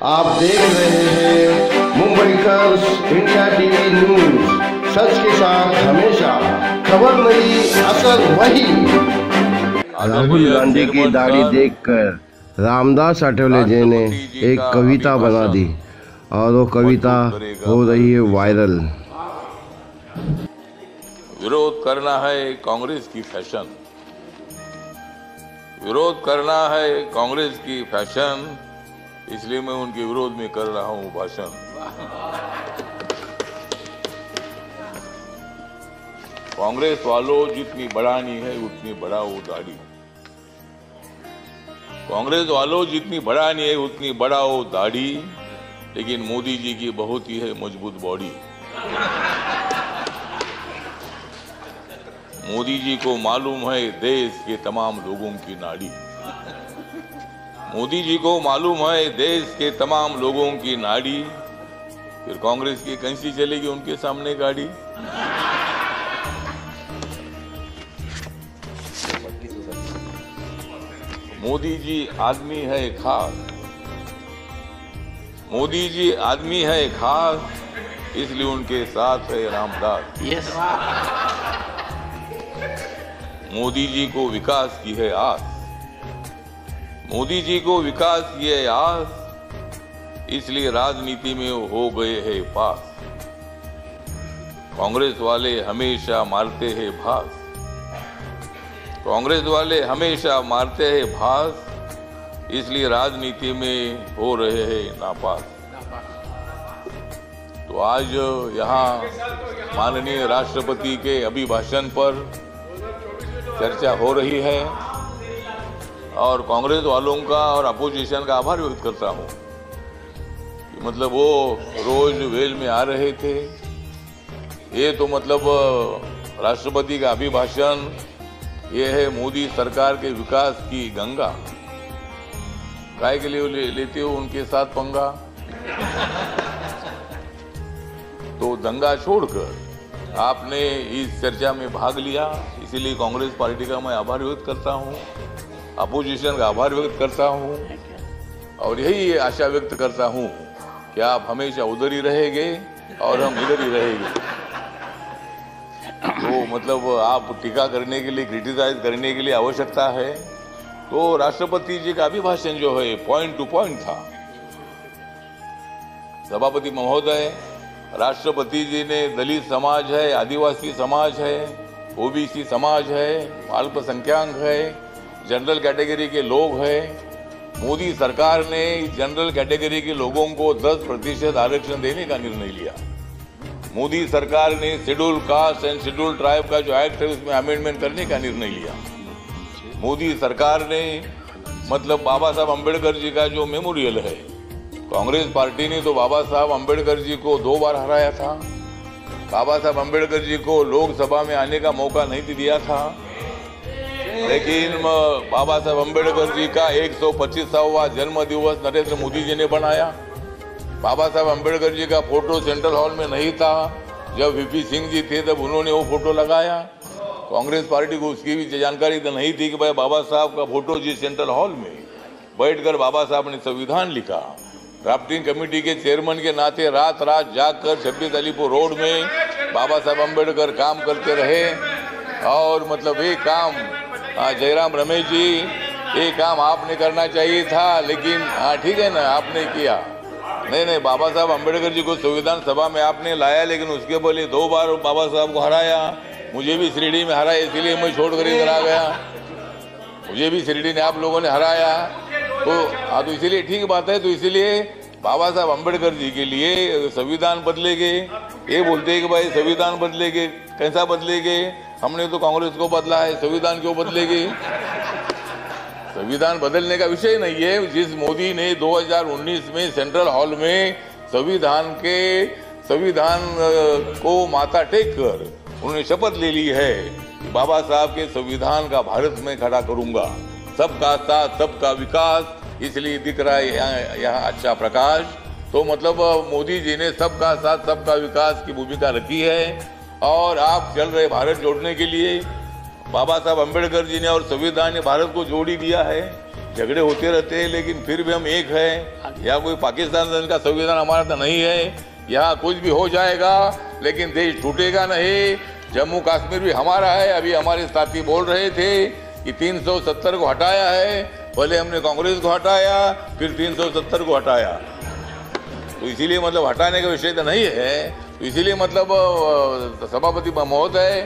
आप देख रहे हैं मुंबई कर्स इंडिया टीवी न्यूज। सच के साथ हमेशा, खबर नहीं असल वही। राहुल गांधी की दाढ़ी देखकर रामदास आठवले जी ने एक कविता बना दी और वो कविता हो रही है वायरल। विरोध करना है कांग्रेस की फैशन, विरोध करना है कांग्रेस की फैशन, इसलिए मैं उनके विरोध में कर रहा हूं भाषण। कांग्रेस वालों जितनी बढ़ानी है उतनी बढ़ाओ दाढ़ी, कांग्रेस वालों जितनी बढ़ानी है उतनी बढ़ाओ दाढ़ी, लेकिन मोदी जी की बहुत ही है मजबूत बॉडी। मोदी जी को मालूम है देश के तमाम लोगों की नाड़ी, मोदी जी को मालूम है देश के तमाम लोगों की नाड़ी, फिर कांग्रेस की कैसी चलेगी उनके सामने गाड़ी। मोदी जी आदमी है खास, मोदी जी आदमी है खास, इसलिए उनके साथ है रामदास। yes. मोदी जी को विकास की है आस, मोदी जी को विकास की है आस, इसलिए राजनीति में हो गए हैं पास। कांग्रेस वाले हमेशा मारते हैं भास, कांग्रेस वाले हमेशा मारते हैं भास, इसलिए राजनीति में हो रहे हैं नापास। तो आज यहाँ माननीय राष्ट्रपति के अभिभाषण पर चर्चा हो रही है और कांग्रेस वालों का और अपोजिशन का आभार व्यक्त करता हूँ। मतलब वो रोज वेल में आ रहे थे, ये तो मतलब राष्ट्रपति का अभिभाषण ये है मोदी सरकार के विकास की गंगा। काय के लिए लेते हो उनके साथ पंगा? तो दंगा छोड़कर आपने इस चर्चा में भाग लिया, इसीलिए कांग्रेस पार्टी का मैं आभार व्यक्त करता हूं, अपोजिशन का आभार व्यक्त करता हूं और यही आशा व्यक्त करता हूं कि आप हमेशा उधर ही रहेंगे और हम इधर ही रहेंगे। तो मतलब आप टीका करने के लिए, क्रिटिसाइज करने के लिए आवश्यकता है तो राष्ट्रपति जी का अभिभाषण जो है पॉइंट टू पॉइंट था। सभापति महोदय, राष्ट्रपति जी ने दलित समाज है, आदिवासी समाज है, ओबीसी समाज है, अल्पसंख्यक है, जनरल कैटेगरी के लोग हैं। मोदी सरकार ने जनरल कैटेगरी के लोगों को 10% आरक्षण देने का निर्णय लिया। मोदी सरकार ने schedule caste and schedule tribe का जो एक्ट है उसमें अमेंडमेंट करने का निर्णय लिया। मोदी सरकार ने मतलब बाबा साहब अम्बेडकर जी का जो मेमोरियल है, कांग्रेस पार्टी ने तो बाबा साहब अम्बेडकर जी को 2 बार हराया था। बाबा साहब अम्बेडकर जी को लोकसभा में आने का मौका नहीं दिया था, लेकिन बाबा साहब अम्बेडकर जी का 125वां जन्म दिवस नरेंद्र मोदी जी ने बनाया। बाबा साहब अम्बेडकर जी का फोटो सेंट्रल हॉल में नहीं था, जब वीपी सिंह जी थे तब उन्होंने वो फोटो लगाया। कांग्रेस पार्टी को उसकी भी जानकारी तो नहीं थी कि भाई बाबा साहब का फोटो जी सेंट्रल हॉल में बैठकर बाबा साहब ने संविधान लिखा। ड्राफ्टिंग कमेटी के चेयरमैन के नाते रात रात जाकर 26 अलीपुर रोड में बाबा साहब अम्बेडकर काम करते रहे और मतलब ये काम जयराम रमेश जी, ये काम आपने करना चाहिए था, लेकिन हाँ ठीक है ना, आपने किया नहीं, बाबा साहब अम्बेडकर जी को संविधान सभा में आपने लाया, लेकिन उसके पहले 2 बार बाबा साहब को हराया। मुझे भी शिरडी में हराया, इसीलिए मैं छोड़कर इधर आ गया। मुझे भी शिरडी ने आप लोगों ने हराया, तो हाँ, तो इसीलिए ठीक बात है। तो इसीलिए बाबा साहब अम्बेडकर जी के लिए संविधान बदलेंगे, ये बोलते हैं कि भाई संविधान बदलेंगे, कैसा बदलेंगे? हमने तो कांग्रेस को बदला है, संविधान क्यों बदलेगी? संविधान बदलने का विषय नहीं है। जिस मोदी ने 2019 में सेंट्रल हॉल में संविधान को माथा टेक कर उन्होंने शपथ ले ली है कि बाबा साहब के संविधान का भारत में खड़ा करूंगा, सबका साथ सबका विकास, इसलिए दिख रहा है यहाँ अच्छा प्रकाश। तो मतलब मोदी जी ने सबका साथ सबका विकास की भूमिका रखी है और आप चल रहे भारत जोड़ने के लिए। बाबा साहब अम्बेडकर जी ने और संविधान ने भारत को जोड़ ही दिया है। झगड़े होते रहते हैं, लेकिन फिर भी हम एक हैं। यहाँ कोई पाकिस्तान का संविधान हमारा तो नहीं है। यहाँ कुछ भी हो जाएगा लेकिन देश टूटेगा नहीं। जम्मू कश्मीर भी हमारा है। अभी हमारे साथी बोल रहे थे कि 370 को हटाया है। पहले हमने कांग्रेस को हटाया, फिर 370 को हटाया। तो इसीलिए मतलब हटाने का विषय तो नहीं है। तो इसीलिए मतलब सभापति महोदय,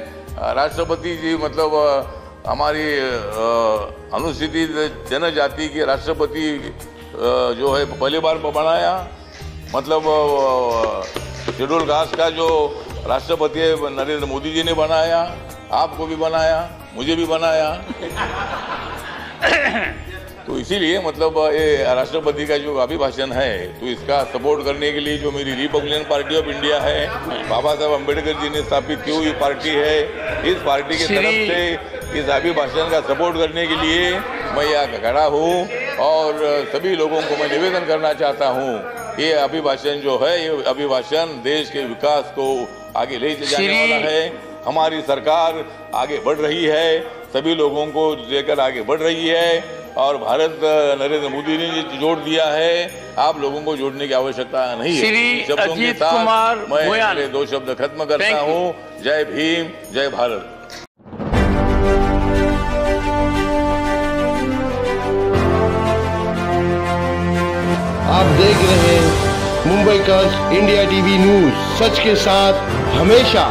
राष्ट्रपति जी मतलब हमारी अनुसूचित जनजाति के राष्ट्रपति जो है पहली बार बनाया। मतलब शेड्यूल कास्ट का जो राष्ट्रपति है नरेंद्र मोदी जी ने बनाया, आपको भी बनाया, मुझे भी बनाया। तो इसीलिए मतलब ये राष्ट्रपति का जो अभिभाषण है, तो इसका सपोर्ट करने के लिए जो मेरी रिपब्लिकन पार्टी ऑफ इंडिया है, बाबा साहब अम्बेडकर जी ने स्थापित की हुई पार्टी है, इस पार्टी की तरफ से इस अभिभाषण का सपोर्ट करने के लिए मैं यहाँ खड़ा हूँ। और सभी लोगों को मैं निवेदन करना चाहता हूँ, ये अभिभाषण जो है, ये अभिभाषण देश के विकास को आगे ले जाने वाला है। हमारी सरकार आगे बढ़ रही है, सभी लोगों को लेकर आगे बढ़ रही है। और भारत नरेंद्र मोदी ने जोड़ दिया है, आप लोगों को जोड़ने की आवश्यकता नहीं है। शब्दों के साथ मैं अपने 2 शब्द खत्म करता हूँ। जय भीम, जय भारत। आप देख रहे हैं मुंबई का इंडिया टीवी न्यूज, सच के साथ हमेशा।